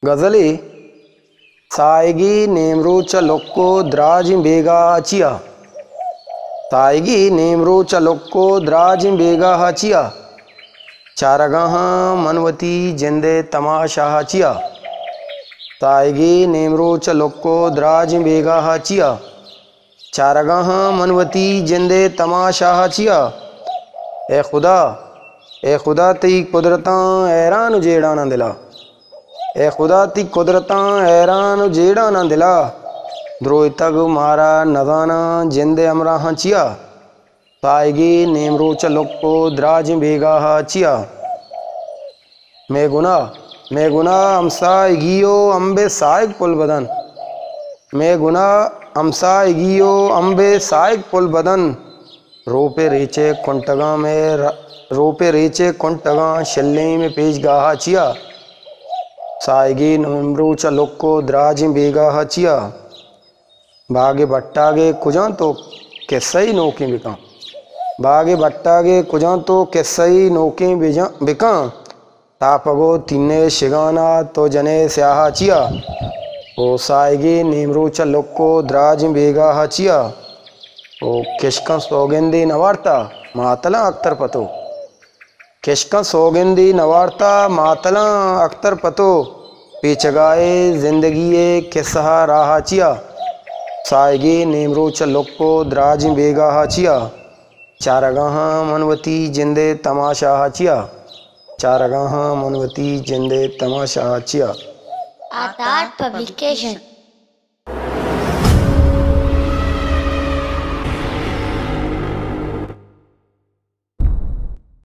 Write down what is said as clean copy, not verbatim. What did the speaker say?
गजली सायगी नेमरो चलोक्को द्राज बेगा हचिया। सायगी नेमरो चलोक्को द्राज बेगा हचिया। चारगाह मनवती जिंदे तमाशा हचिया। सायगी नेमरो चलोक्को द्राज बेगा हचिया। चारगाह मनवती जिंदे तमाशा हचिया। ए खुदा ती कुदरतां हैरान जेड़ा ना दिला। ए खुदा ती कुदरतां हैरान जेड़ा ना दिला। द्रोह तग मारा नदाना जिंदे अमरा हचिया। सायगी नेमरो चलोक्को द्राज बेगा हचिया। मैं गुना अमसा इगियो अम्बे साइक पुल बदन। मैं गुना अमसा इगियो अम्बे साइक पुल बदन। रोपे रेचे कुंटगा शिल्ले में पेश गाहा चिया। सायगी नेमरो चलोक्को द्राज बेगा हचिया। बागे बट्टागे कुजां तो किसई नोके बिका। बागे बट्टागे कुजां तो किसई नोके बिका। तापगो तिन्ने शिगाना तो जने स्याहा चिया। ओ सायगी नेमरो चलोक्को द्राज बेगा हचिया। ओ किशका सोगंदी नवारता मातला अख्तर पतो। किशका सोगंदी नवारता मातला अख्तर पतो। पेचगाए जिंदगी किस्सा राहा चिया। सायगी नेमरो चलोक्को द्राज बेगा हचिया। चारगाह मनवती जिंदे तमाशा हचिया। चारगाह मनवती जिंदे तमाशा हचिया। Art Publication।